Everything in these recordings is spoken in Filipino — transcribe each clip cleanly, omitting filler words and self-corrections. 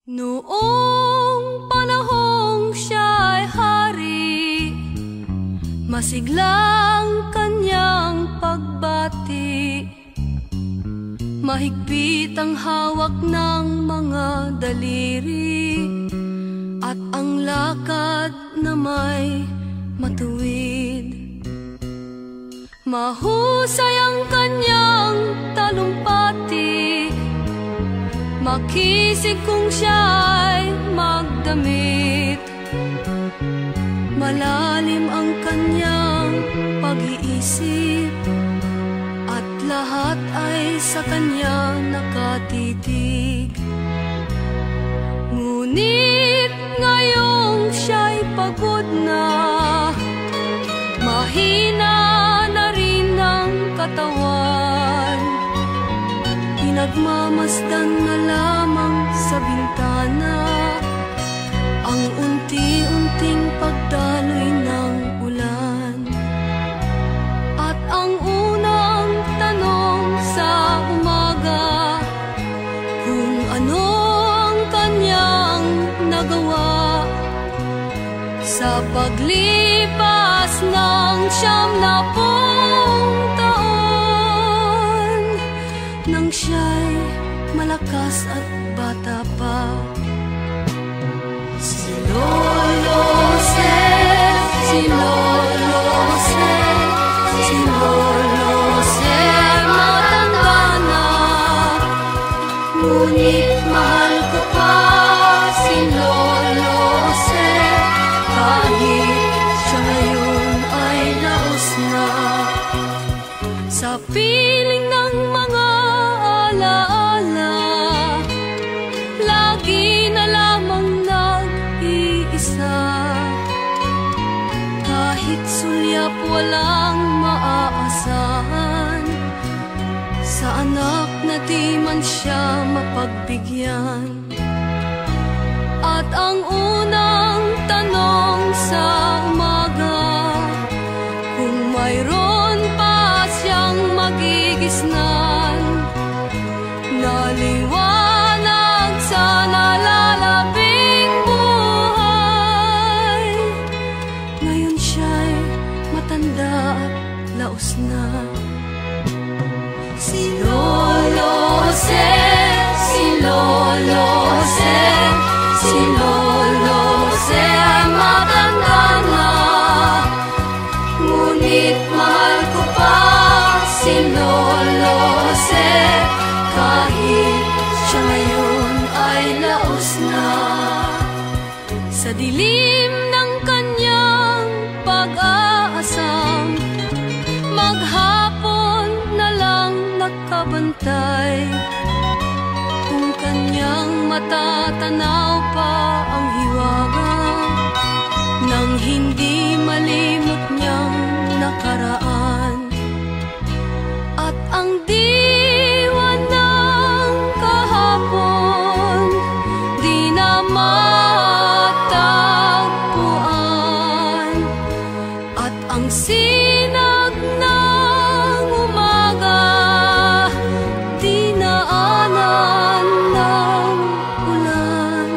Noong panahong siya'y hari, masiglang kanyang pagbati. Mahigpit ang hawak ng mga daliri, at ang lakad na may matuwid. Mahusay ang kanyang talumpati, makisig kung siya'y magdamit. Malalim ang kanyang pag-iisip, at lahat ay sa kanya nakatitig. Ngunit ngayong siya'y pagod na, mahina na rin ang katawan. Pinagmamasdan na lamang sa bintana ang unti-unting pagdaloy ng ulan. At ang unang tanong sa umaga, kung ano ang kanyang nagawa sa paglipas ng 90 taon, nang siya'y malakas at bata pa. Si Lolo Jose, si Lolo Jose, si Lolo Jose, matanda na, ngunit mahal ko pa si Lolo Jose, kahit siya ngayon ay laos na. Sa piling ng mga alaala, lagi na lamang nag-iisa. Kahit sulyap walang maaasahan, sa anak na di man siya mapagbigyan. At ang unang tanong sa umaga, kung mayroon pa siyang magigisnan na liwanag sa nalalabing buhay. Ngayon siya'y matanda at laos na. Si Lolo Jose, si Lolo Jose, si Lolo Jose ay matanda na, ngunit mahal ko pa si Lolo Jose, kahit siya ngayon ay laos na. Sa dilim ng kanyang pag-aasam, maghapon na lang nakabantay. Kung kanyang matatanaw pa ang hiwaga nang hindi malimot niyang nakaraan. At ang diwa ng kahapon di na matagpuan, at ang sinag ng umaga di naanan ng ulan.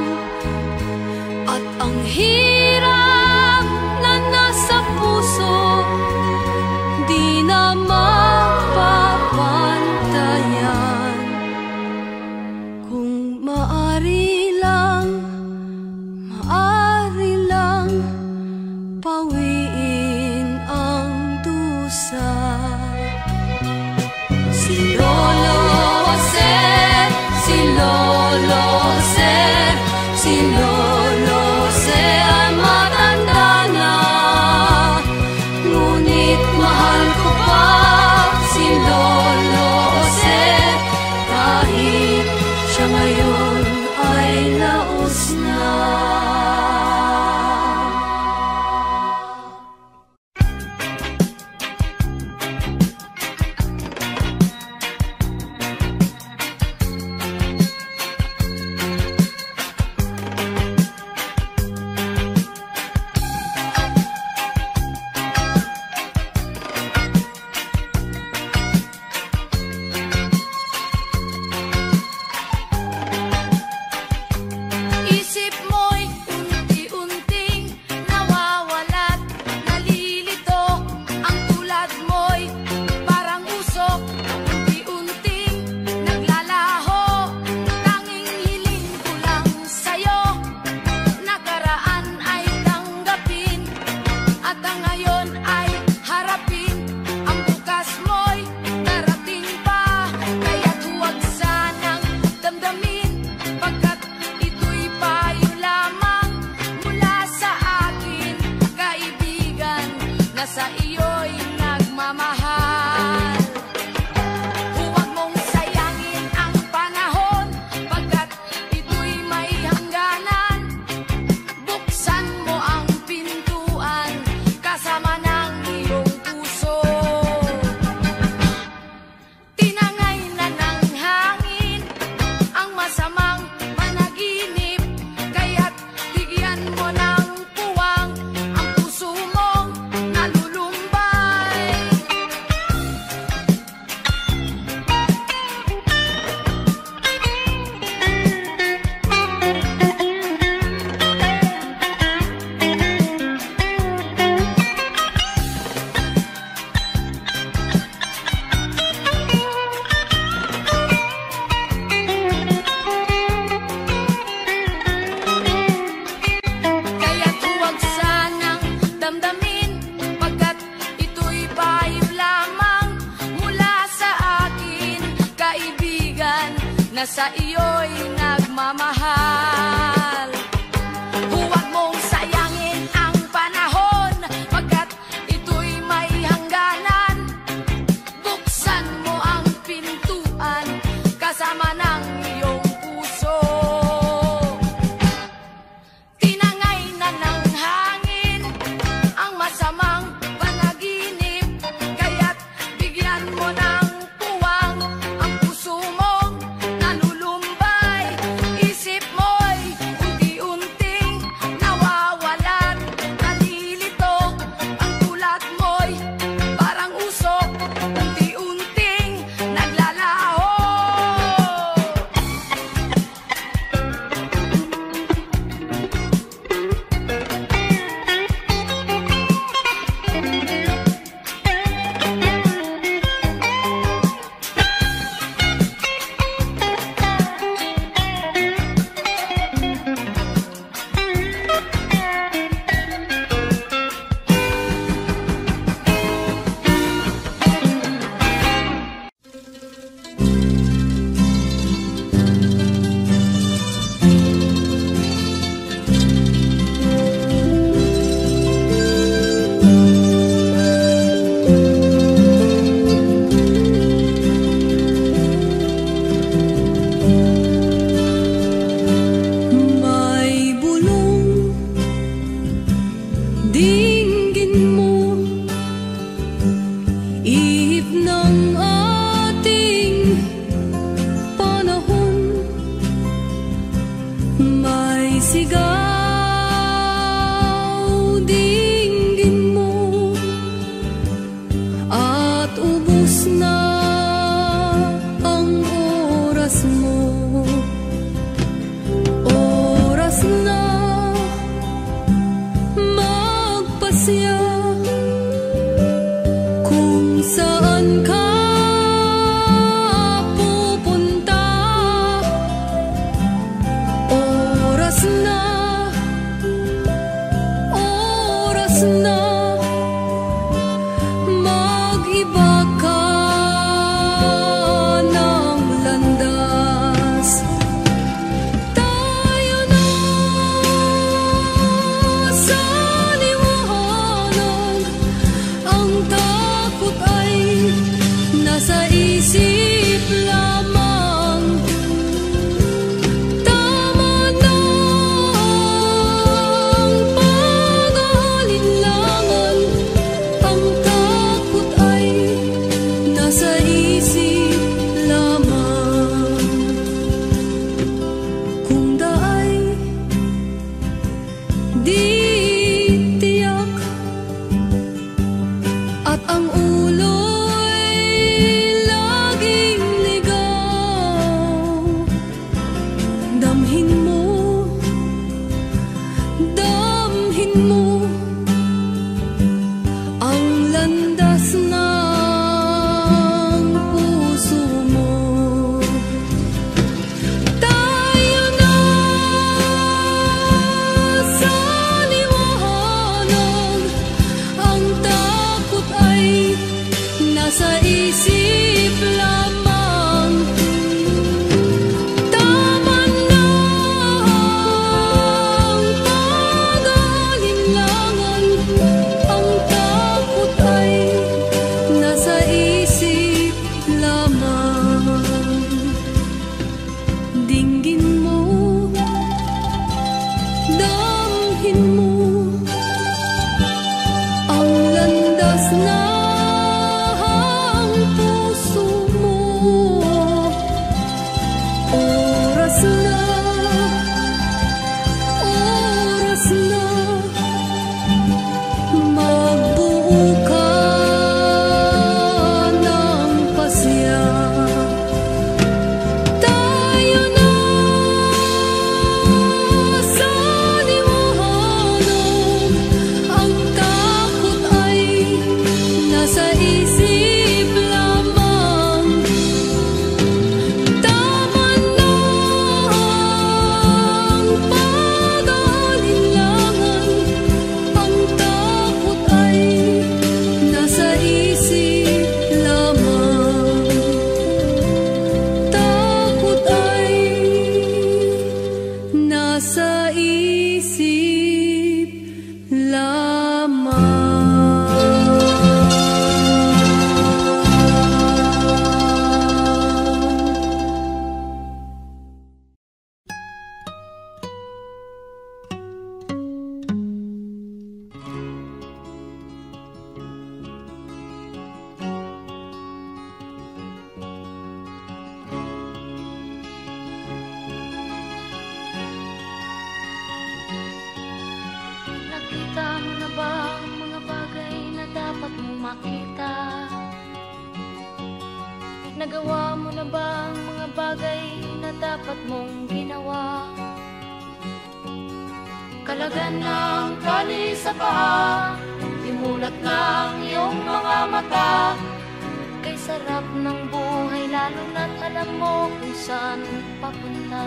May sigaw, dinggin mo, at ubos na ang oras mo. Oras na magpasya kung saan ka pupunta. Oras na mag-iba ka ng landas. Tayo na sa liwanag, ang takot ay nasa isip lamang. Tama na ang pag-aalinlangan, ang takot ay nasa isip lamang. Kung daay di tiyak at ang ulo'y laging ligaw, damhin mo ang landas ng puso mo. Tayo na sa liwanag, ang takot ay nasa isip lamang. Tama na ang pag-aalinlangan, ang takot ay nasa isip lamang. Dinggin mo, damhin mo ang landas ng puso mo. Oras na magbuo ka ng pasya. Tayo na sa liwanag, ang takot ay nasa isip lamang. Tama na ang pag-aalinlangan, ang takot ay nasa isip lamang. Takot ay nasa isip lamang. Nakita mo na ba ang mga bagay na dapat mong makita? Nagawa mo na ba ang mga bagay na dapat mong ginawa? Kalagan ng tali sa paa, imulat ng iyong mga mata. Kay sarap ng buhay, lalo na't alam mo kung saan papunta.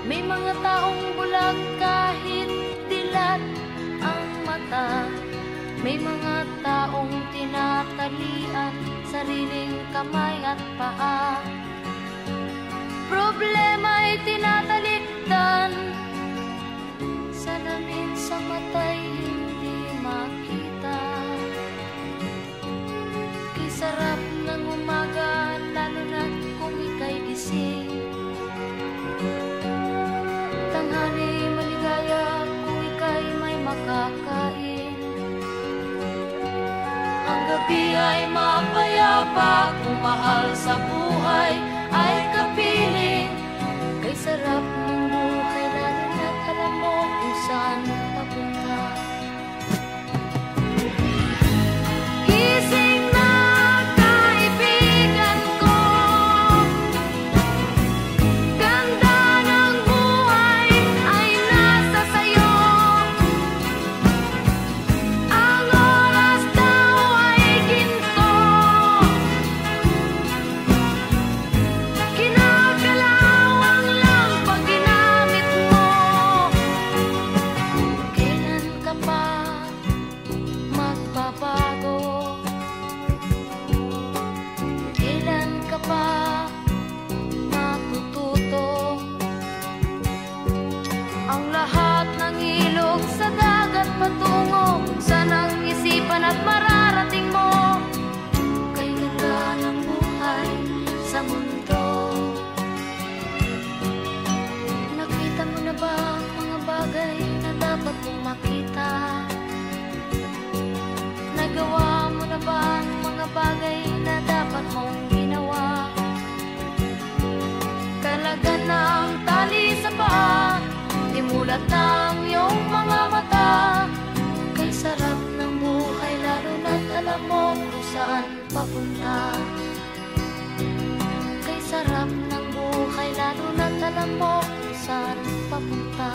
May mga taong bulag kahit dilat ang mata. May mga taong tinatalian sariling kamay at paa. Problema'y tinatalikdan, salamin sa mata'y hindi makita. Kay sarap ng umaga, lalo na kung ika'y gising. gabi ay mapayapa, kung mahal sa buhay ay kapiling. Kay sarap ng buhay lalo na't alam mo kung saan papunta. Gising na kaibigan ko, ganda ng buhay ay nasa sayo. Ang oras daw ay ginto, kinakalawang lang pag ginamit mo. Kailan ka pa magbabago? Kailan ka pa matututo? Ang lahat ng ilog sa dagat patungo, saan ang isipan at mararating mo? Kay ganda ng buhay sa mundo. Nakita mo na ba ang mga bagay na dapat mong makita? Nagawa mo na ba ang mga bagay na dapat mong ginawa? Kalagan ng tali sa paa, imulat ng iyong mga mata. Kay sarap ng buhay lalo na't alam mo kung saan papunta. Kay sarap ng buhay lalo na't alam mo kung saan papunta.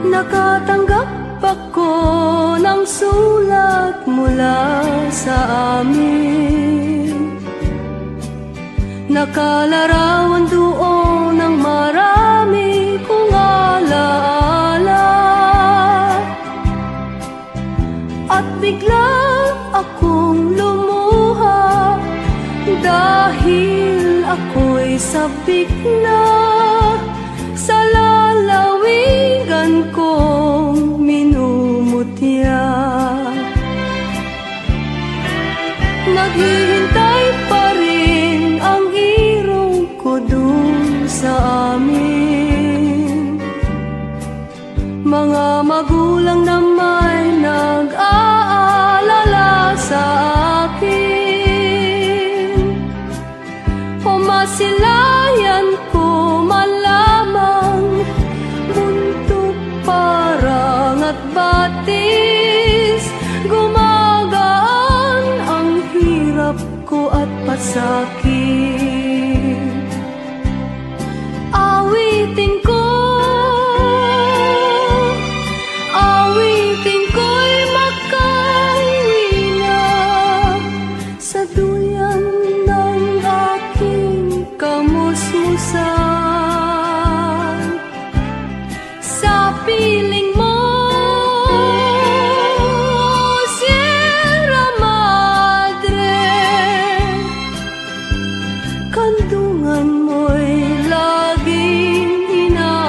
Nakatanggap ako ng sulat mula sa amin. Nakalarawan doon ng marami kong alaala. At bigla akong lumuha dahil ako'y sabik na sa lalawigan kong minumutya. Naghihintay pa rin ang irong ko dun sa amin. Mga magulang na may nag-aalala sa akin. Umasilayan ko man lamang, buntot parang at batis. Gumagaan ang hirap ko at pasakit. Awitin ko, awitin ko'y makauwi na sa duyan ng aking kamusmusan. Sa piling mo, Sierra Madre, kandungan mo'y laging hinahanap.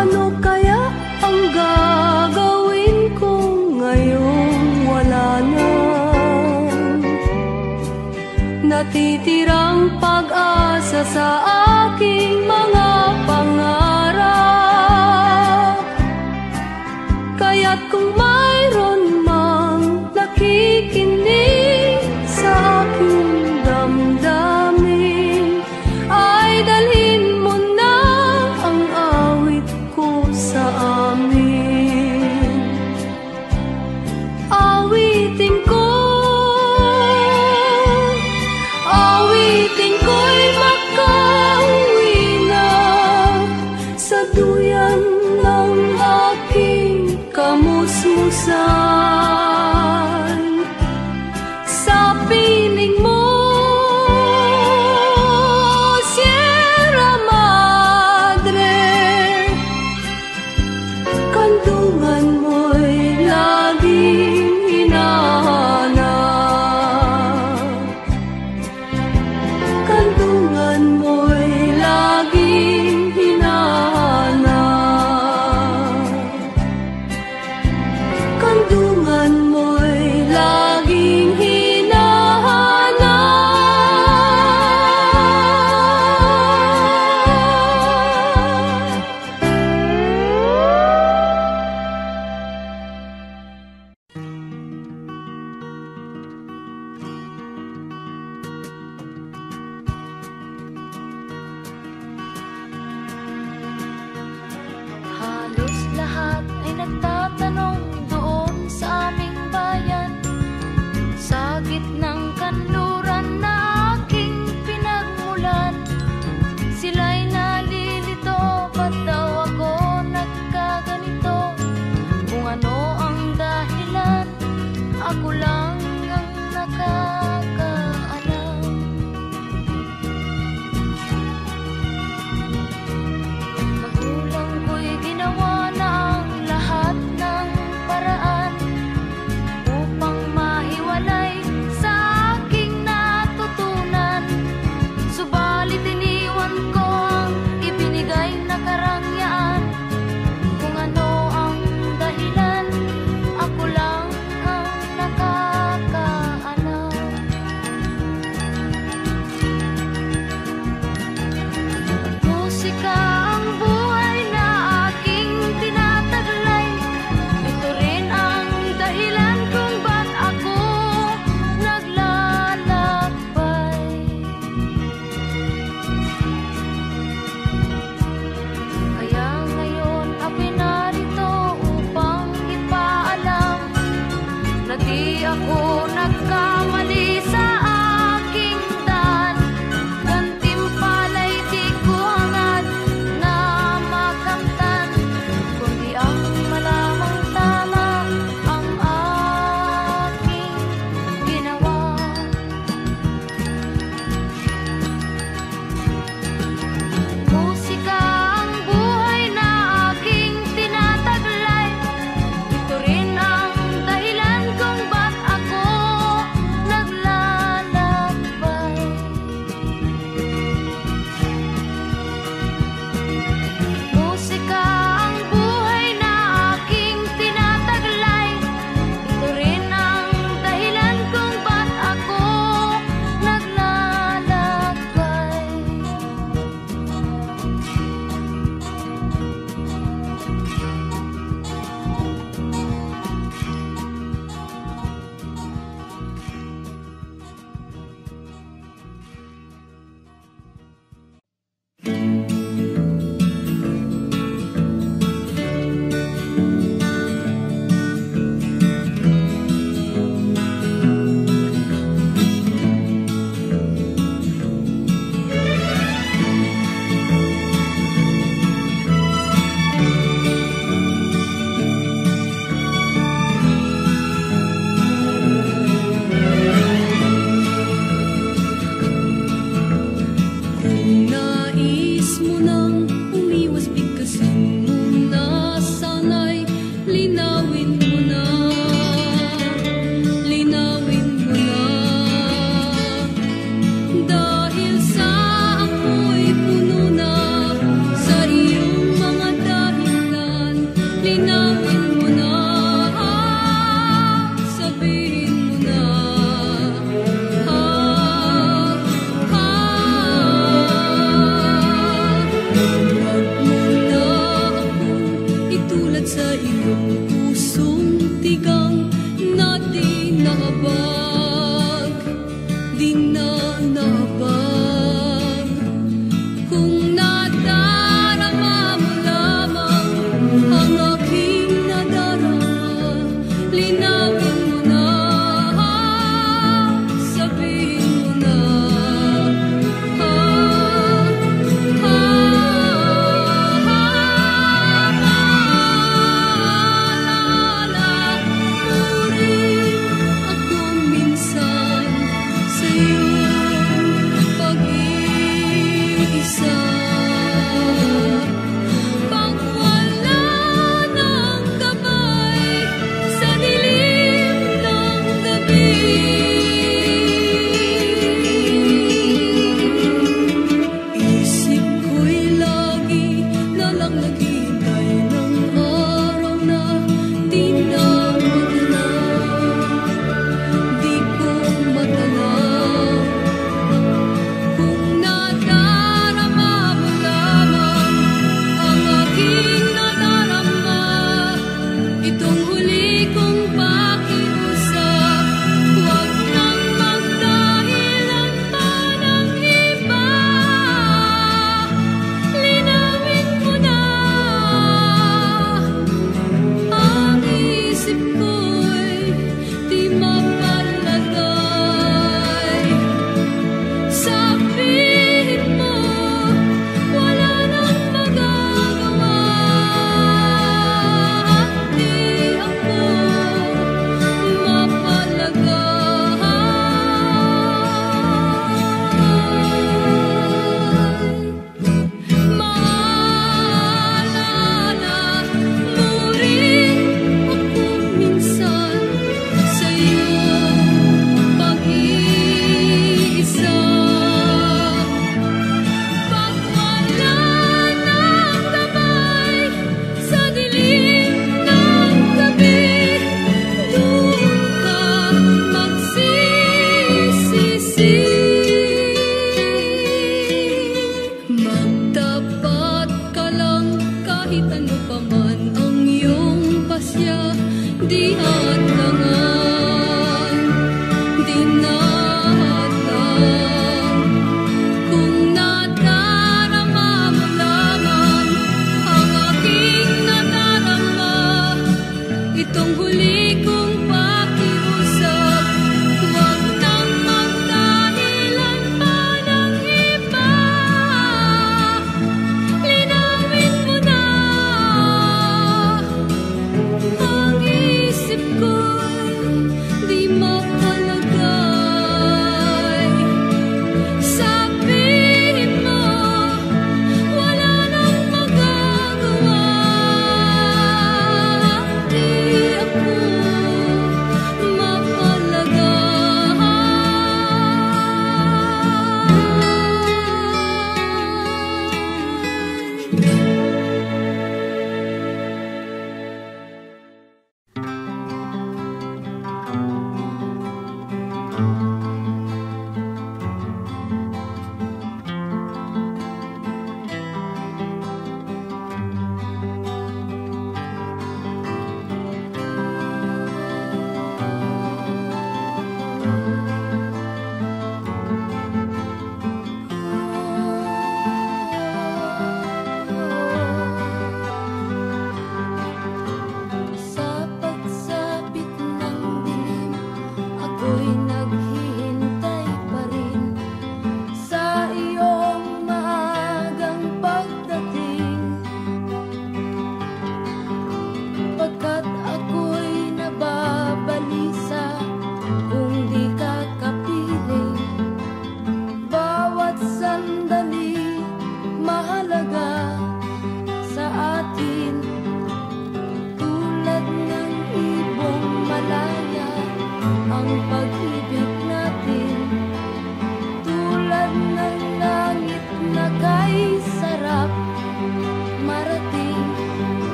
Ano kaya ang gagawin ko ngayong wala na? Natitirang pag-asa sa aking mga pangarap. Kaya't kung mayroon mang nakikinig sa aking damdamin, ay dalhin mo na ang awit ko sa amin. Awitin ko, awitin ko'y makauwi na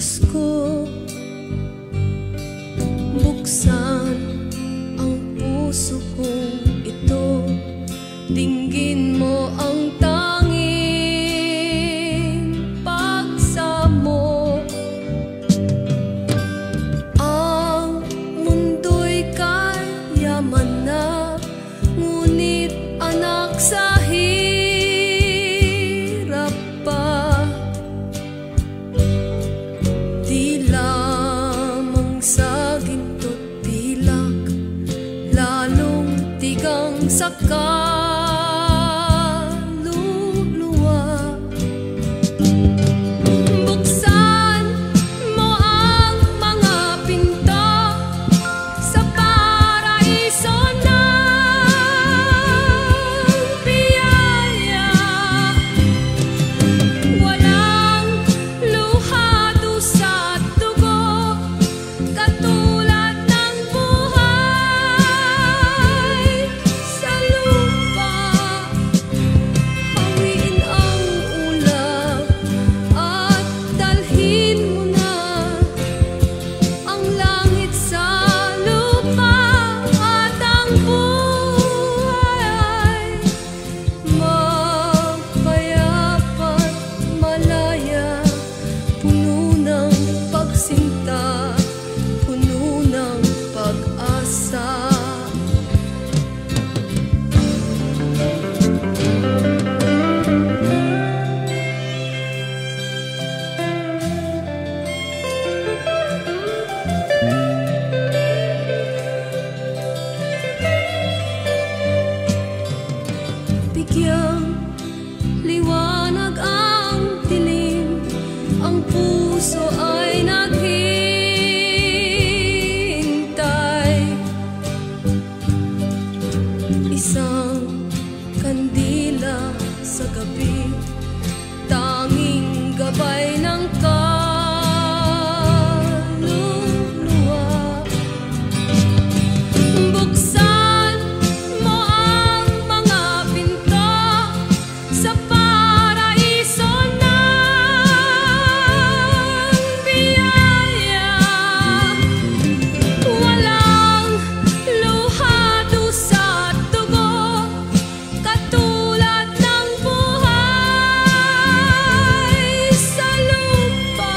Diyos ko, buksan ang puso kong ito, dinggin mo ang tanging pagsamo. Ang mundo'y kayaman na, ngunit anak sa hirap pa. Di lamang sa ginto't pilak, lalong tigang sa kaluluwa. Buksan mo ang mga pinto sa paraiso ng biyaya. Walang luha, dusa at dugo, katulad ng buhay sa lupa. Hawiin ang ulap at dalhin mo na ang langit sa lupa, at ang buhay mapayapa't malaya, puno ng pagsinta, puno ng pag-asa. Bigyang liwanag ang dilim, ang puso ay naghihintay. Isang kandila sa gabi, tanging gabay ng kaluluwa. Buksan mo ang mga pinto sa paraiso ng biyaya. Walang luha, dusa at dugo, katulad ng buhay sa lupa.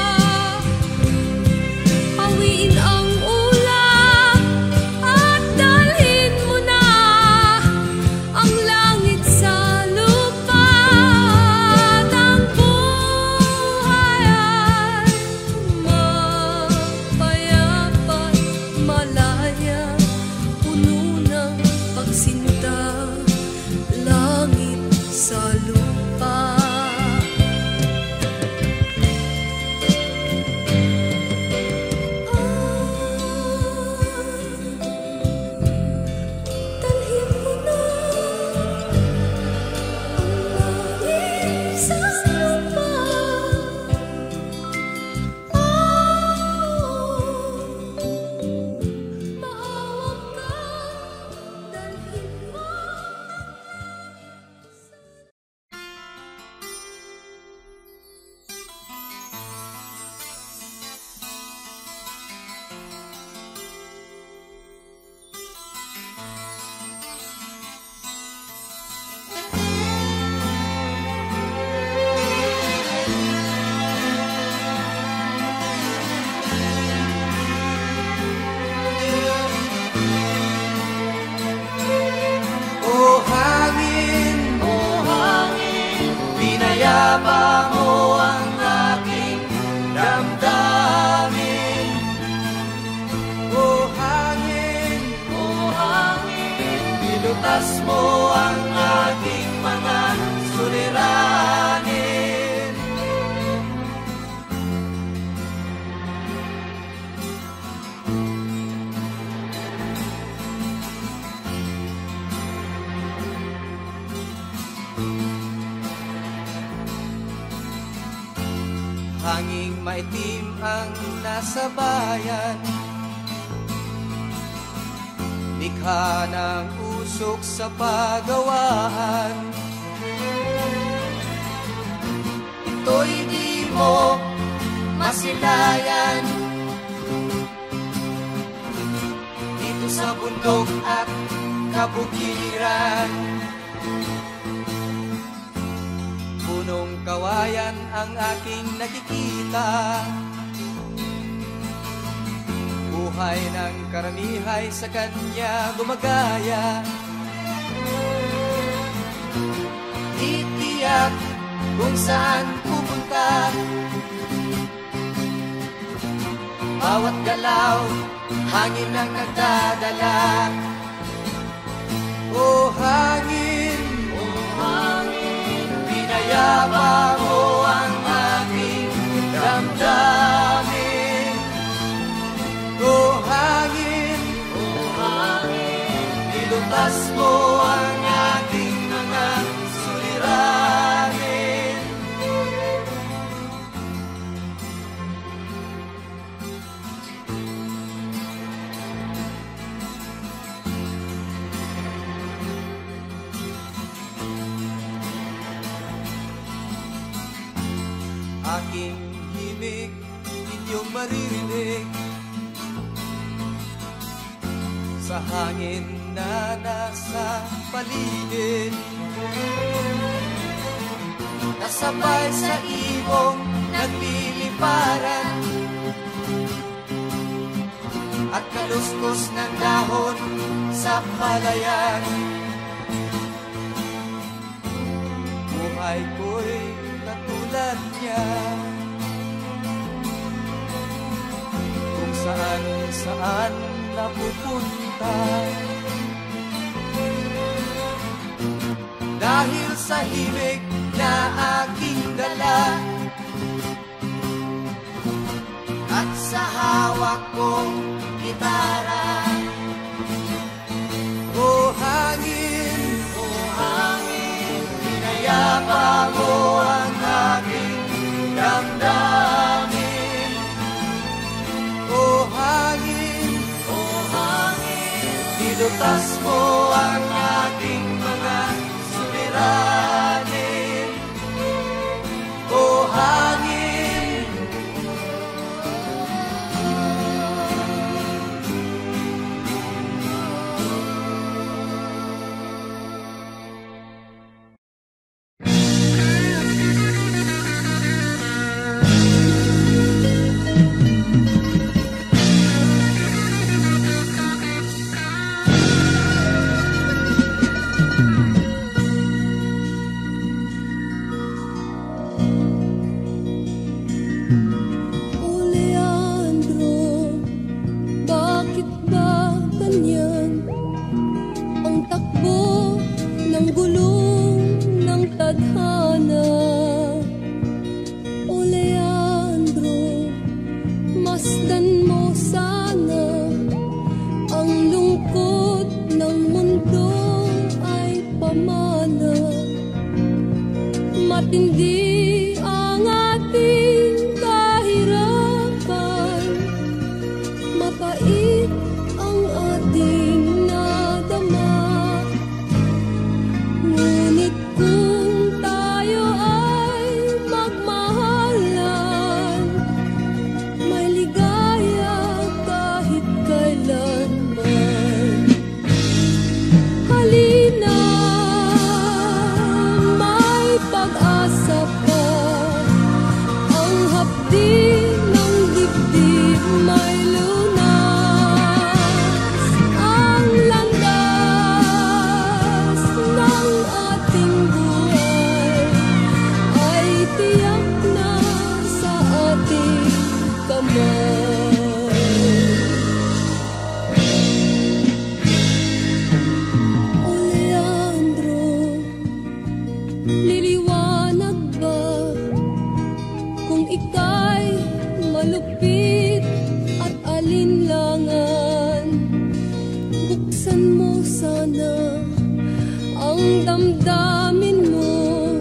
Hawiin ang ulap at dalhin mo na ang langit sa lupa, at ang buhay ay mapayapa't malaya, puno ng pagsinta, langit sa lupa. Dalhin mo na ang langit sa lupa. Maawag ka, dalhin mo. O hangin, pinayapa mo ang aking damdamin. O hangin, nilutas mo ang aking mga suliranin. Hanging maitim ang nasa bayan, likha ng usok sa pagawaan. Ito'y di mo masilayan. Dito sa bundok at kabukiran, punong kawayan ang aking nakikita. Buhay ng karamihay sa kanya gumagaya. Itiyak kung saan pupunta, bawat galaw, hangin ang nagdadala. O hangin, pinayapa mo ang aking damdamin. O hangin, nilutas mo ang aking mga suliranin. Aking himig, inyong maririnig sa hangin na nasa paligid. Kasabay sa ibong nagliliparan at kaluskos ng dahon sa palayan. Buhay ko'y katulad niya, kung saan saan napupunta. Dahil sa himig na aking dala at sa hawak kong gitara. O hangin, pinayapa mo ang aking damdamin. O hangin, nilutas mo ang aking mga suliranin. O hangin, matindi ang ating kahirapan, mapait ang ating nadama. Ngunit kung tayo ay magmahalan, may ligaya kahit kailanman. Halina, pag-asa pa, ang hapdi ng dibdib may lunas. Ang landas ng ating buhay ay tiyak na sa ating kamay. O Leandro, liliwanag ba kung ika'y malupit at alinlangan? Buksan mo sana ang damdamin mo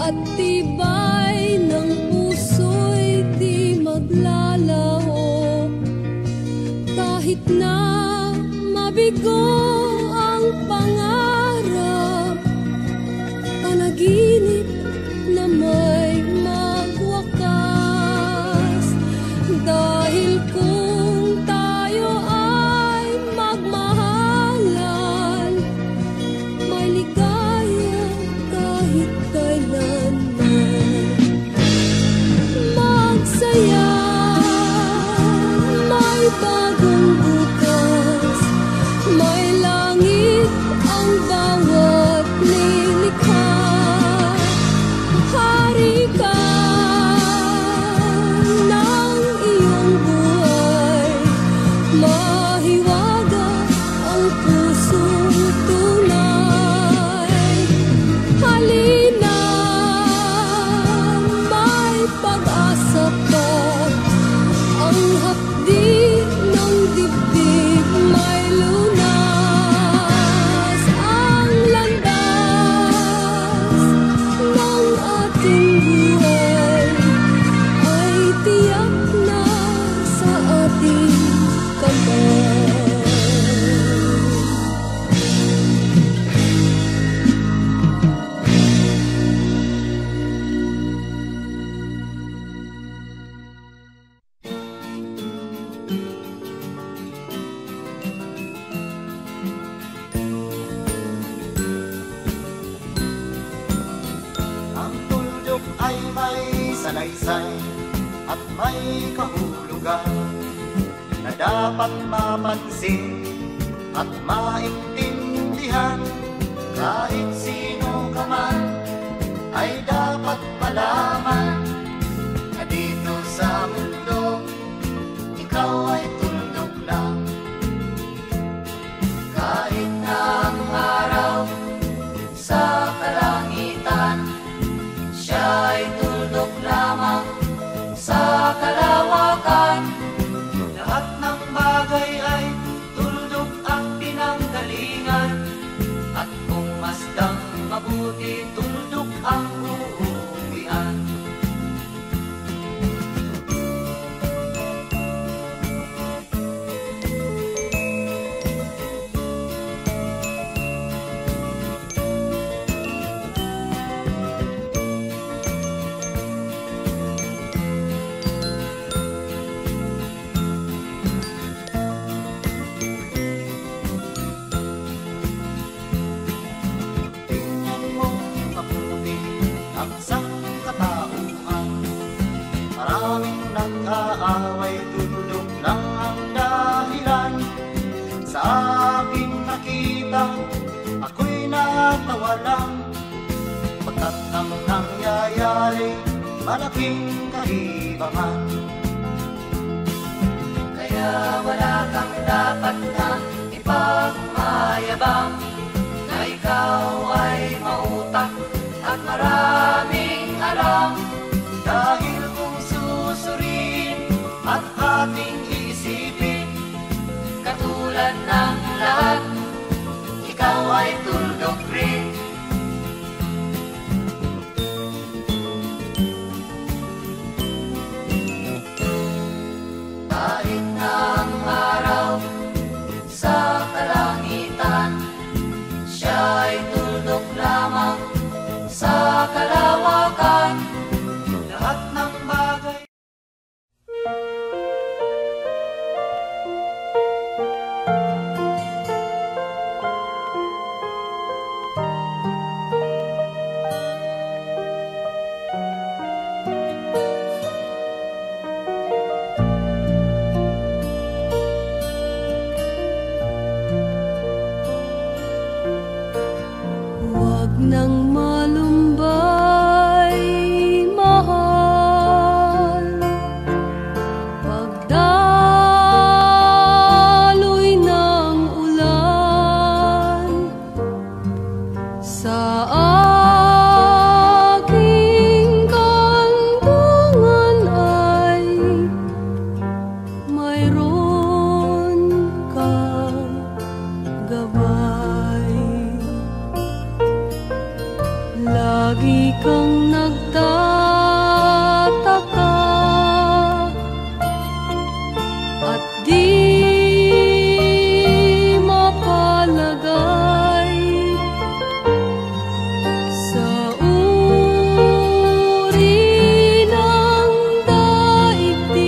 at tibay ng puso'y di maglalaho. Kahit na mabigo ang pangarap, panaginip na may magwakas. kung tayo ay magmahalan, may ligaya kahit kailanman. Magsaya, may bagong bukas, may langit ang bawat nilikha. Hari ka ng iyong buhay, mahiwaga ang pusong tunay. Halina, may pag-asa pa, ang hapdi ng dibdib may lunas. Ang landas ng ating buhay ay tiyak na sa ating kamay. Ang tuldok ay may salaysay at may kahulugan na dapat mapansin at maintindihan. Kahit sino ka man ay dapat malaman na dito sa mundo ikaw ay tuldok lang. Kahit na ang araw sa kalangitan, siya ay tuldok lamang sa kalawakan. Lahat ng bagay ay tuldok ang pinanggalingan, at kung masdang mabuti, tuldok ang uuwian. Tingnan mo mabuti ang sangkatauhan. Maraming nag-aaway, tuldok lang ang dahilan. Sa aking nakita, ako'y natawa lang, pagkat ang nangyayari malaking kaibahan. Kaya wala kang dapat na ipagmayabang, na ikaw ay mautak at maraming alam. Dahil kung susuriin at ating isipin, katulad ng lahat, ikaw ay tuldok rin. Kahit na ang araw sa kalangitan, siya ay tuldok lamang sa kalawakan. Lahat ng bagay Huwag nang malumbay, mahal, pagdaloy ng ulan sa aking kantungan ay mayroon kang gabay. Lagi kang nagtataka at di mapalagay sa uri ng daigdig.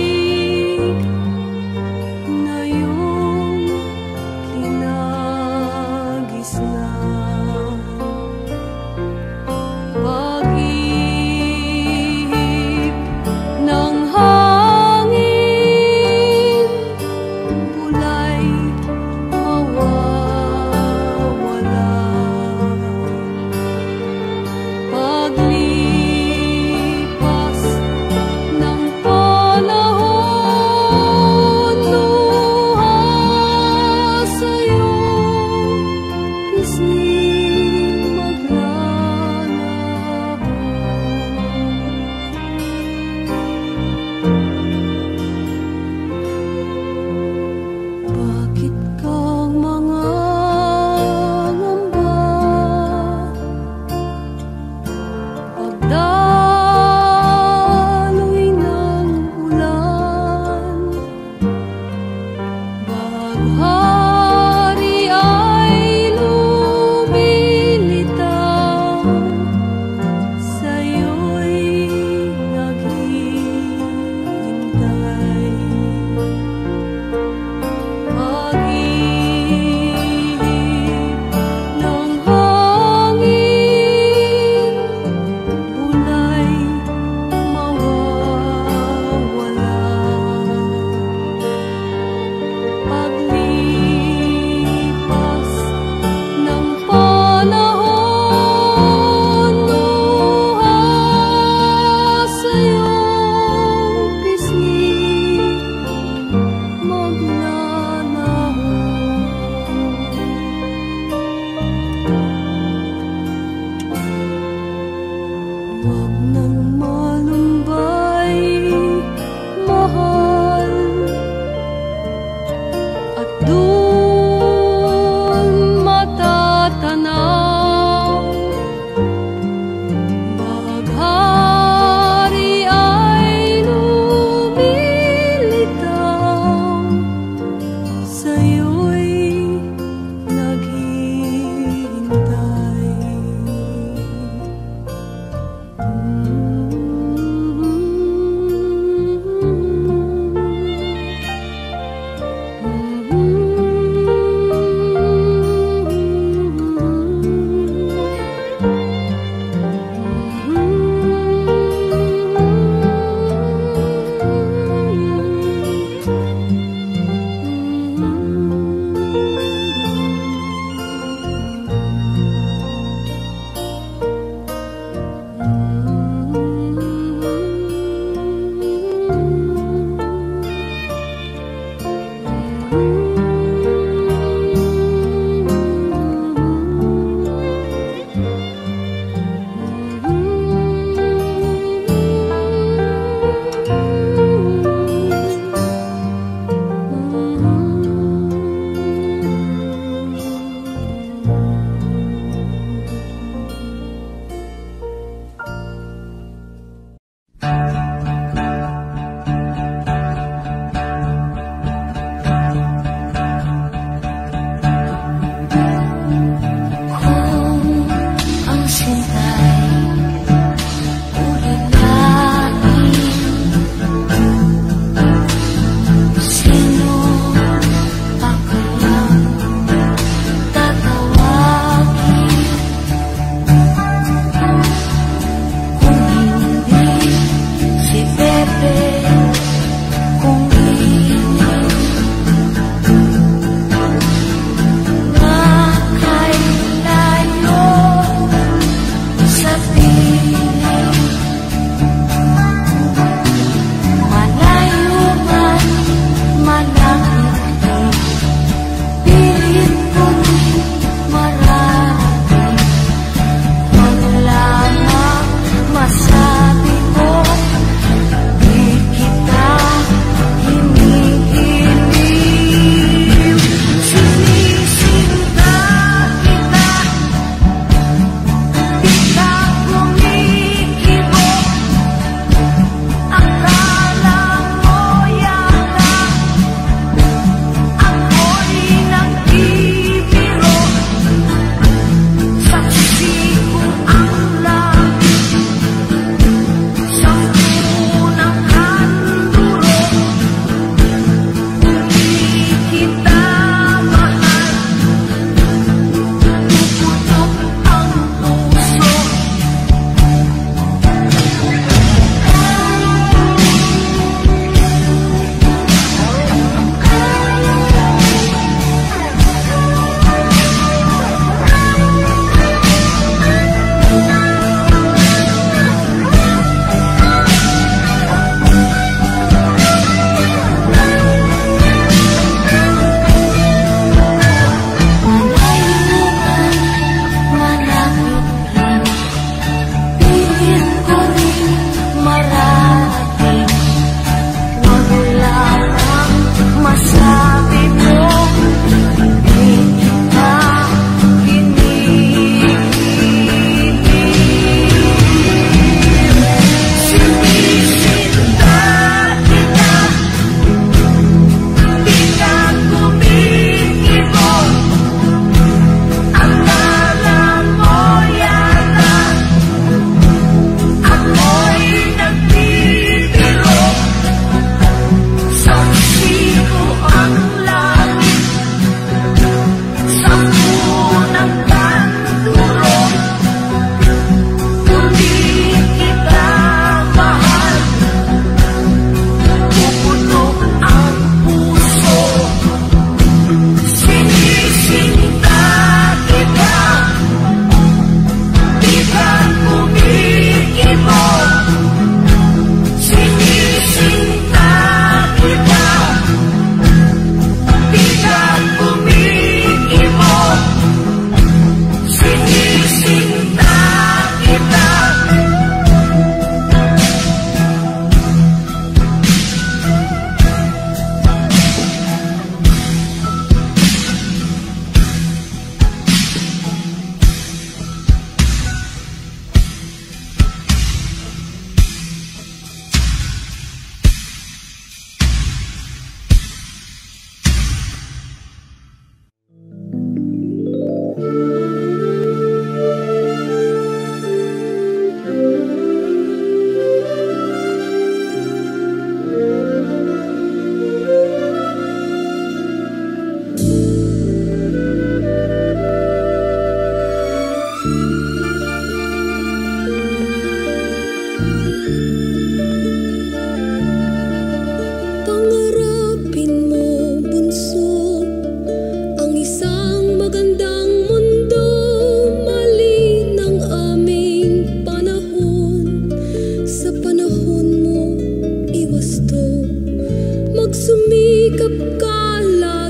Magsumikap ka lagi.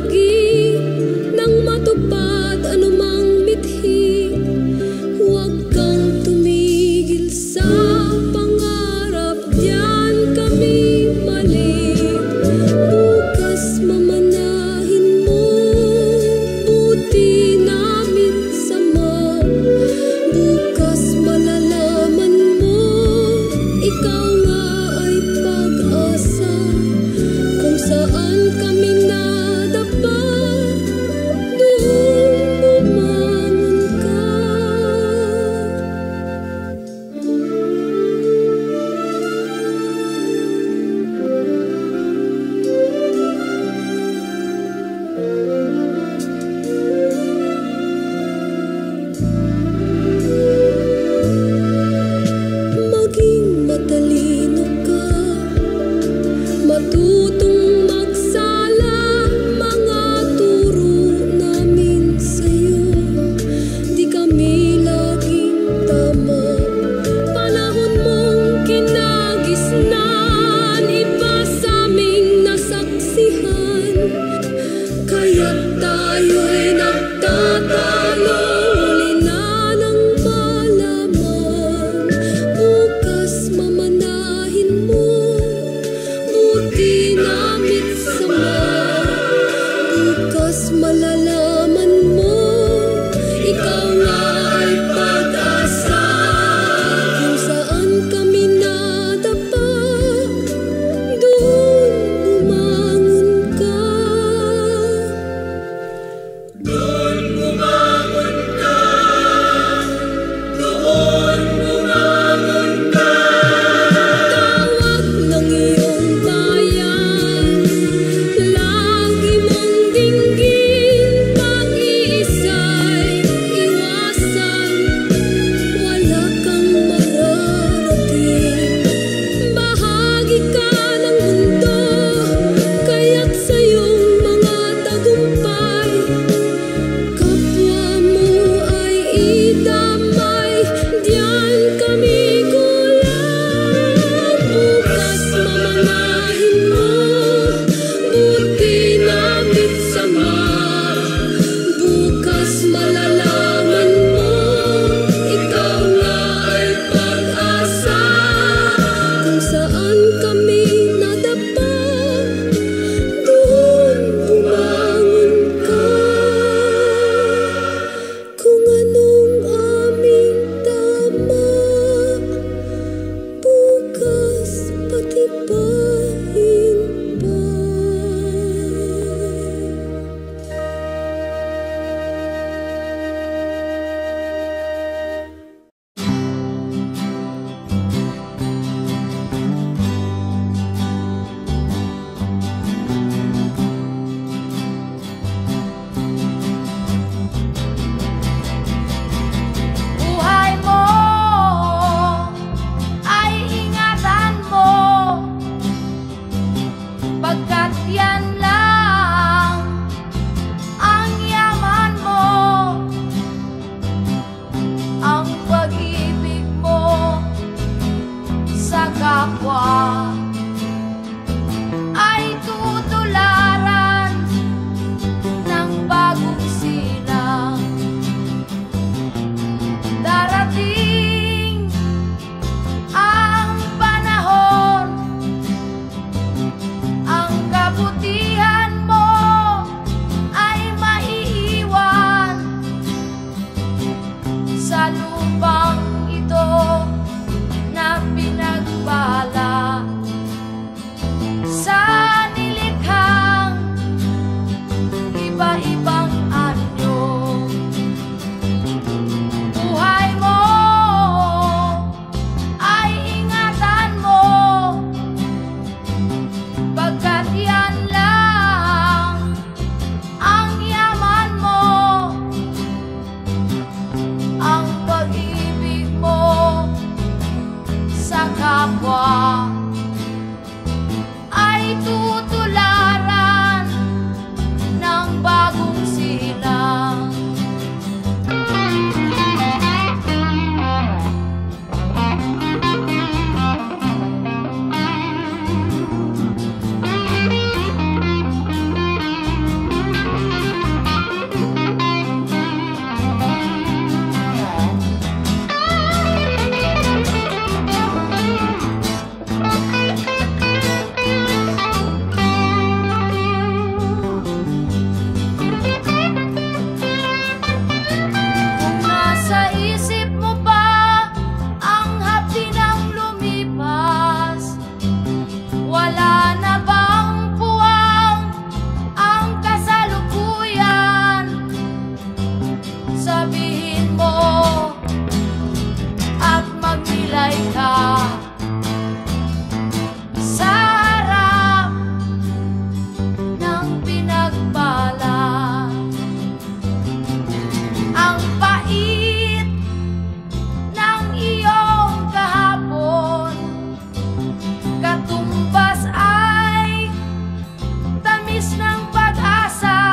langis ng pag-asa.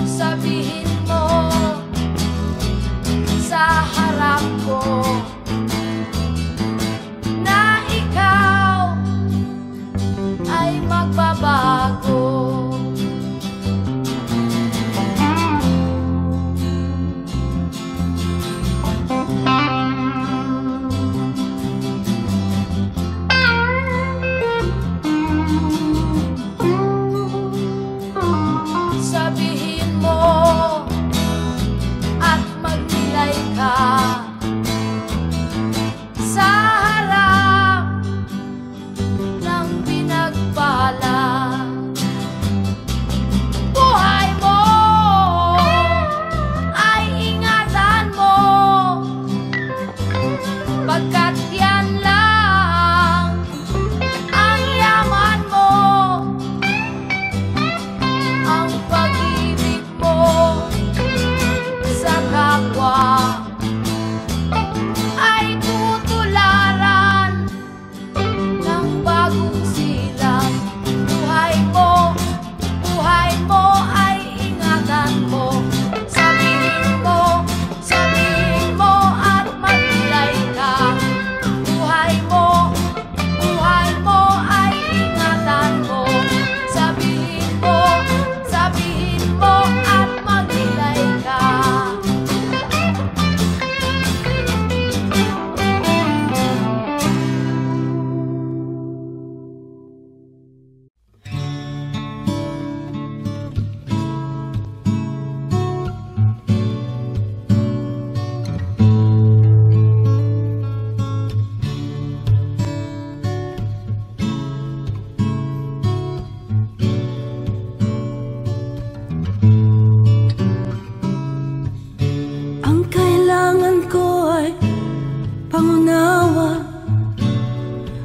Sabihin mo sa harap ko na ikaw ay magbabago. Sabihin mo at magnilay ka sa harap ng pinagpala. Buhay mo ay ingatan mo, pagkat yan lang ang yaman mo. Ang pag-ibig mo sa kapwa ay tutularan ng bagong silang. Buhay mo ay ingatan mo. Sabihin mo at magnilay ka. Buhay mo ay ingatan mo. Sabihin mo at magnilay ka. Ang kailangan ko ay pangunawa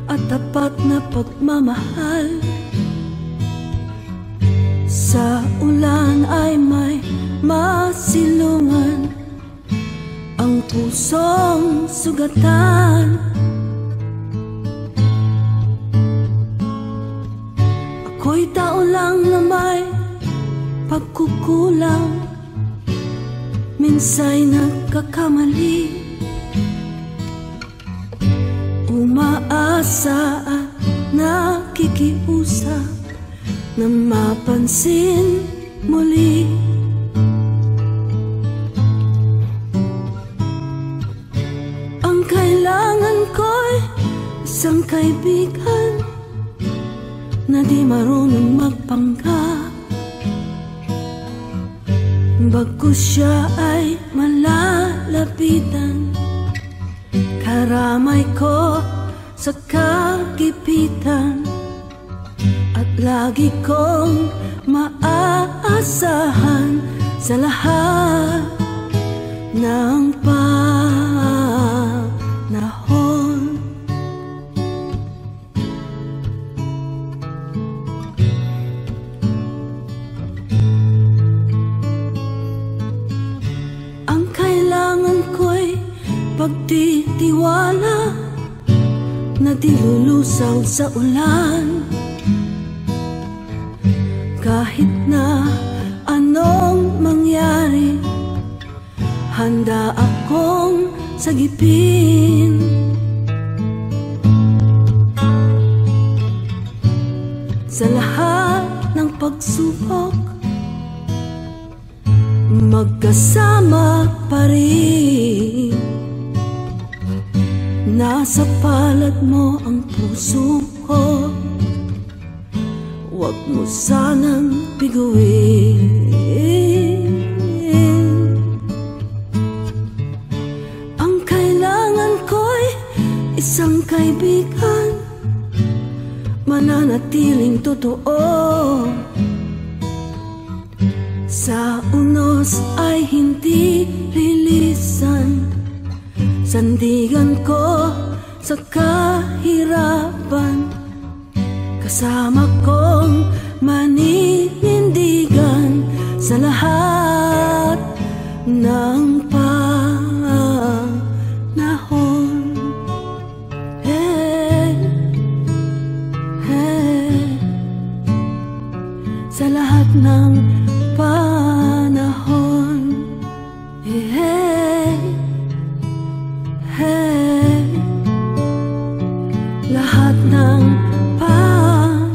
at tapat na pagmamahal. Sa ulan ay may masilungan ang pusong sugatan. Ako'y tao lang na may pagkukulang, minsa'y nagkakamali. Umaasa at nakikiusap na mapansin muli. Ang kailangan ko'y isang kaibigan na di marunong magpanggap, bagkus siya ay malalapitan. Karamay ko sa kagipitan at lagi kong maaasahan sa lahat ng panahon. Ang kailangan ko'y pagtitiwala na di lulusaw sa ulan. Kahit na anong mangyari, handa akong sagipin. Sa lahat ng pagsubok, magkasama pa rin. Nasa palad mo ang puso ko, huwag mo sanang biguin. Ang kailangan ko'y isang kaibigan, mananatiling totoo. Sa unos ay hindi lilisan, sandigan ko sa kahirapan. Kasama kong maninindigan sa lahat ng panahon. Hey, hey, sa lahat ng panahon. Hey, hey, lahat ng panahon.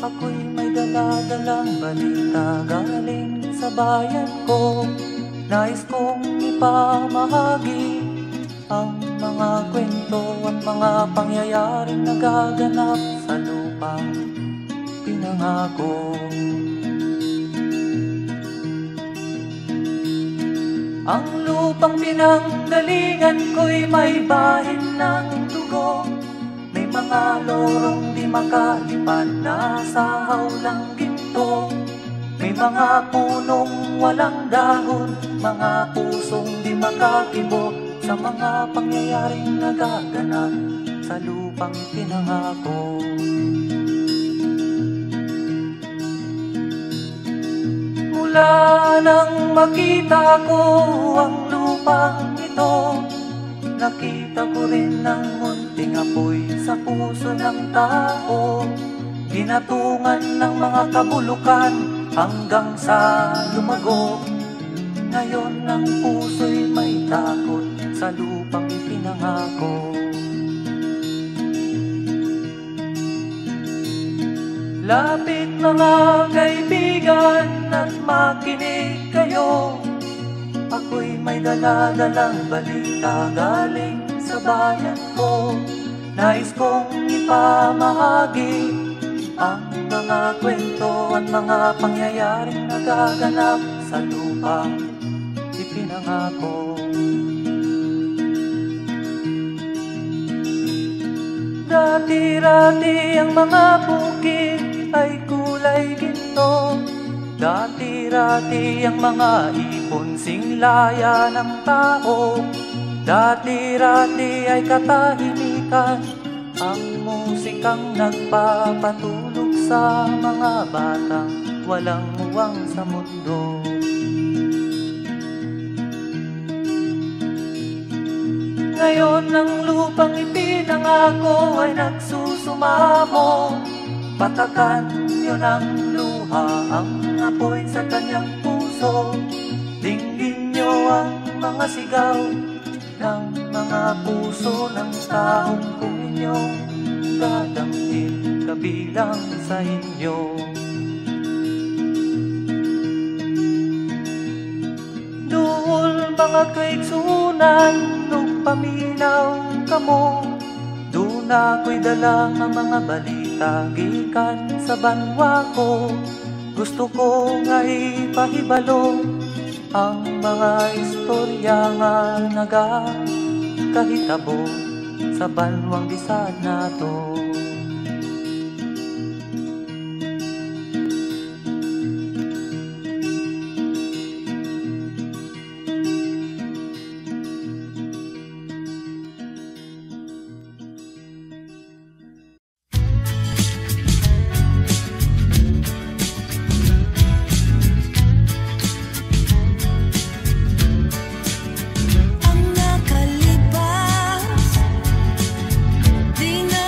Ako'y may dala-dalang balita galing sa bayan ko. Nais kong ipamahagi ang mga kwento at mga pangyayaring nagaganap sa lupang pinangako. Ang lupang pinanggalingan ko'y may bahin ng dugo. May mga lorong di makalipad na sa hawlang ginto. May mga punong walang dahon, mga pusong di makakibo sa mga pangyayaring nagaganap sa lupang pinangako. Mula nang makita ko ang lupang ito, nakita ko rin ang munting apoy sa puso ng tao. Ginatungan ng mga kabulukan hanggang sa lumago. Ngayon ang puso'y may takot sa lupang ipinangako. Lapit mga kaibigan at makinig kayo. Ako'y may dala-dalang balita galing sa bayan ko. Nais kong ipamahagi ang mga kwento at mga pangyayaring nagaganap sa lupang ipinangako. Dati-rati ang mga bukid ay kulay ginto. Dati-rati ang mga ibon singlaya ng tao. Dati-rati ay katahimikan ang musikang nagpapatulog sa mga batang walang muwang sa mundo. Ngayon ang lupang ipinangako ay nagsusumamo. Patakan niyo ng luha ang apoy sa kanyang puso. Dinggin niyo ang mga sigaw ng mga puso ng taong kung inyong dadamhin kabilang sa inyo. Duol mga kaigsunan nung paminaw kamo. Doon ako'y dala ang mga balita gikan sa banwa ko. Gusto ko nga ipahibalo ang mga istorya nga nagakahitabo sa banwang bisad nato. Ang nakalibas, di na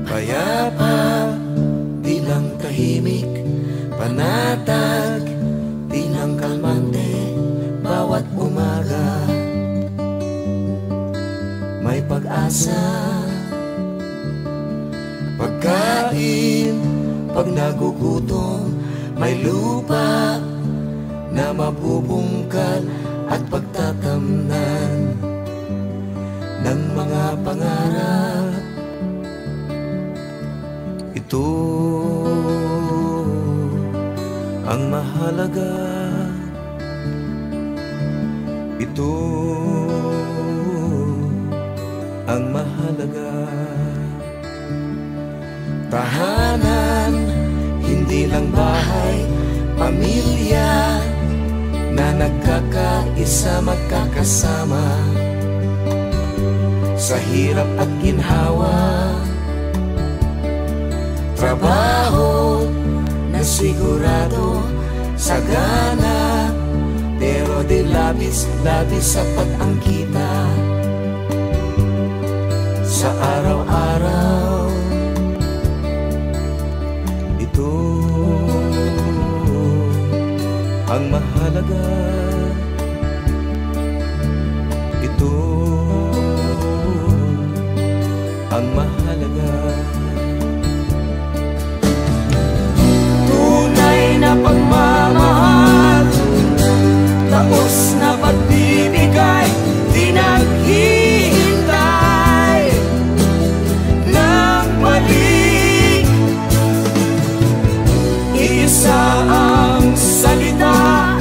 Payapa, di lang tahimik, panatag, di lang kalmante. Bawat umaga may pag-asa. Pagkain, pag nagugutom, may lupa na mabubungkal at pagtatamnan ng mga pangarap. Ito ang mahalaga. Ito ang mahalaga. Tahanan, hindi lang bahay, pamilya na nagkakaisa, magkakasama sa hirap at ginhawa. Trabaho na sigurado, sagana, pero di labis-labis sapat ang kita sa araw-araw. Ito ang mahalaga. Ito ang mahalaga. Tunay na pagmamahal, taos na pagbibigay, di naghihintay ng balik. Isa ang salita,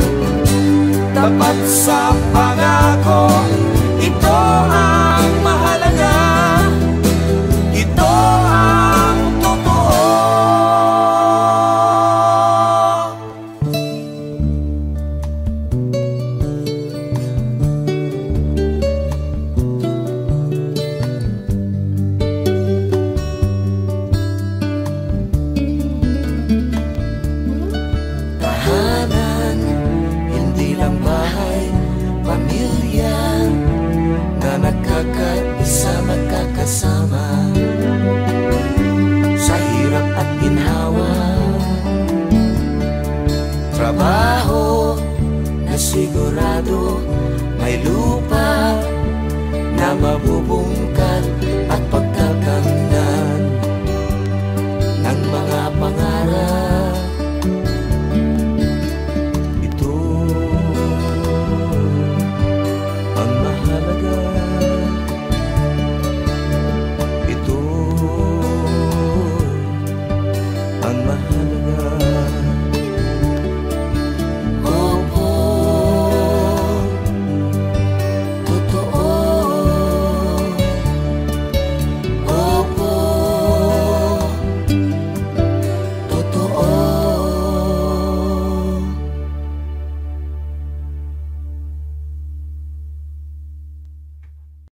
tapat sa pangako. Ito ang mahalaga. Ito ang totoo. Tahanan, hindi lang bahay, pamilya na nagkakaisa, magkakasama sa hirap at ginhawa. Trabaho na sigurado, may lupa na mabubungkal